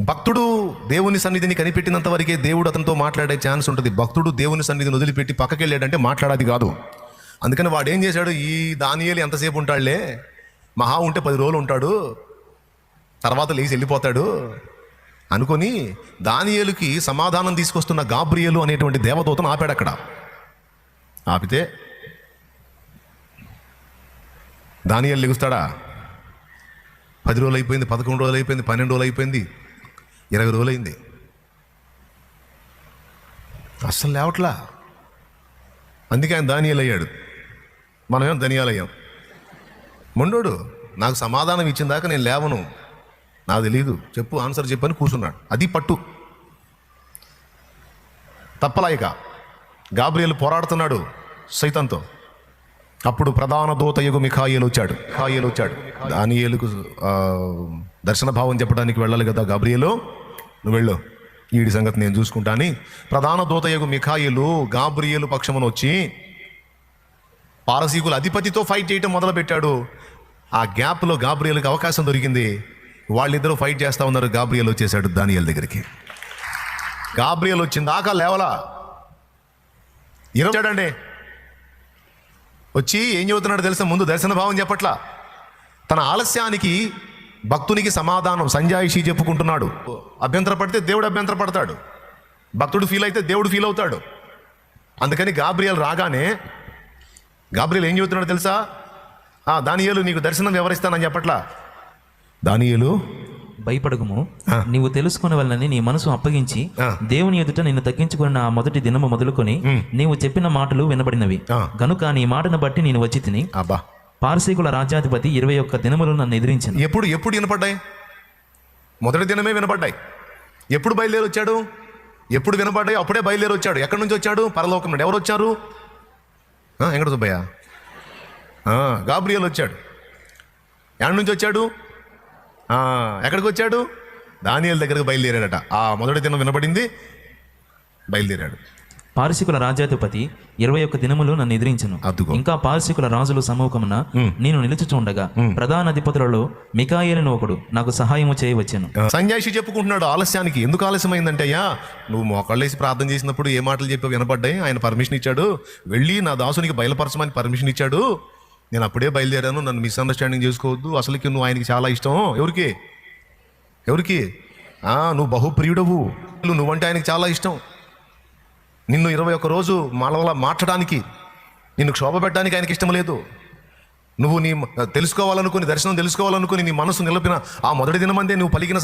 భక్తుడు దేవుని సన్నిధిని కనిపెట్టినంత వరకే దేవుడు అతనితో మాట్లాడే ఛాన్స్ ఉంటుంది. భక్తుడు దేవుని సన్నిధిని వదిలిపెట్టి పక్కకి వెళ్ళాడంటే మాట్లాడేది కాదు. అందుకని వాడు ఏం చేశాడు, ఈ దానియేలు ఎంతసేపు ఉంటాడులే, మహా ఉంటే 10 రోజులు ఉంటాడు, తర్వాత లేచి వెళ్ళిపోతాడు అనుకొని దానియేలుకి సమాధానం తీసుకొస్తున్న గాబ్రియేలు అనేటువంటి దేవదూతను ఆపాడు. అక్కడ ఆపితే దానియేలు లెగుస్తాడా? 10 రోజులు అయిపోయింది, 11 రోజులు అయిపోయింది, 12 రోజులు అయిపోయింది, 20 రోజులు అయింది, అస్సలు లేవట్లా. అందుకే ఆయన దానియేలు అయ్యాడు, మనమేం ధనియాలు అయ్యాం. మొండోడు నాకు సమాధానం ఇచ్చిన దాకా నేను లేవను, నాకు తెలీదు, చెప్పు ఆన్సర్ చెప్పని కూర్చున్నాడు. అది పట్టు తప్పలాయిక గాబ్రియేలు పోరాడుతున్నాడు సైతాన్తో. అప్పుడు ప్రధాన దూతయగు మిఖాయేలు వచ్చాడు. దానియేలుకు దర్శన భావం చెప్పడానికి వెళ్ళాలి కదా గాబ్రియేలు, నువ్వు వెళ్ళు, వీడి సంగతి నేను చూసుకుంటా అని ప్రధాన దూతయగు మిఖాయేలు గాబ్రియేలు పక్షమును వచ్చి పారసీకుల అధిపతితో ఫైట్ చేయటం మొదలుపెట్టాడు. ఆ గ్యాప్లో గాబ్రియేలుకి అవకాశం దొరికింది. వాళ్ళిద్దరూ ఫైట్ చేస్తూ ఉన్నారు. గాబ్రియేలు వచ్చేసాడు దానియేలు దగ్గరికి. గాబ్రియేలు వచ్చిన దాకా లేవలా, ఇరవడండి వచ్చి ఏం చెబుతున్నాడు తెలుసా? ముందు దర్శన భావం చెప్పట్లా, తన ఆలస్యానికి భక్తునికి సమాధానం సంజాయిషి చెప్పుకుంటున్నాడు. అభ్యంతర పడితే దేవుడు అభ్యంతర పడతాడు, భక్తుడు ఫీల్ అయితే దేవుడు ఫీల్ అవుతాడు. అందుకని గాబ్రియేలు రాగానే గాబ్రియేలు ఏం చెబుతున్నాడు తెలుసా? దానియేలు నీకు దర్శనం వివరిస్తానని చెప్పట్లా. దానియేలు భయపడకుము, నీవు తెలుసుకునే వలనని నీ మనసు అప్పగించి దేవుని ఎదుట నిన్ను తగ్గించుకున్న ఆ మొదటి దినము మొదలుకొని నీవు చెప్పిన మాటలు వినబడినవి గనుక నీ మాటను బట్టి నేను వచ్చి తిని. పారసీకుల రాజ్యాధిపతి 21 దినములు నన్ను ఎదిరించాను. ఎప్పుడు వినపడ్డాయి? మొదటి దినమే వినపడ్డాయి. ఎప్పుడు బయలుదేరి వచ్చాడు? ఎప్పుడు వినపడ్డాయి? అప్పుడే బయలుదేరి వచ్చాడు. ఎక్కడి నుంచి వచ్చాడు? పరలోకం నుండి. ఎవరు వచ్చారు? వెంకట సుబ్బయ్య, గాబ్రియేలు వచ్చాడు. ఎక్కడి నుంచి వచ్చాడు? ఎక్కడికి వచ్చాడు? దానియేలు దగ్గరకు బయలుదేరాడట. ఆ మొదటి దినం వినబడింది, బయలుదేరాడు. పారసీకుల రాజ్యాధిపతి 21 దినములు నన్ను ఎదిరించను. ఇంకా పారసీకుల రాజుల సమూహమున నేను నిలుచుచుండగా ప్రధాన అధిపతులలో మిఖాయేలు ఒకడు నాకు సహాయము చేయవచ్చాను. సంజాయిషి చెప్పుకుంటున్నాడు ఆలస్యానికి. ఎందుకు ఆలస్యమైందంటే, అయ్యా నువ్వు మోకాళ్ళేసి ప్రార్థన చేసినప్పుడు ఏ మాటలు చెప్పి వినపడ్డాయి, ఆయన పర్మిషన్ ఇచ్చాడు, వెళ్ళి నా దాసునికి బయలుపరచమని పర్మిషన్ ఇచ్చాడు, నేను అప్పుడే బయలుదేరాను, నన్ను మిస్అండర్స్టాండింగ్ చేసుకోవద్దు, అసలుకి నువ్వు ఆయనకి చాలా ఇష్టం. ఎవరికి? నువ్వు బహుప్రియుడవు, నువ్వంటే ఆయనకి చాలా ఇష్టం. నిన్ను 21 రోజు మళ్ళా మార్చడానికి, నిన్ను క్షోభ పెట్టడానికి ఆయనకి ఇష్టం లేదు. నువ్వు నీ తెలుసుకోవాలనుకుని, దర్శనం తెలుసుకోవాలనుకుని నీ మనసు నిలిపిన ఆ మొదటి దినమందే నువ్వు పలికిన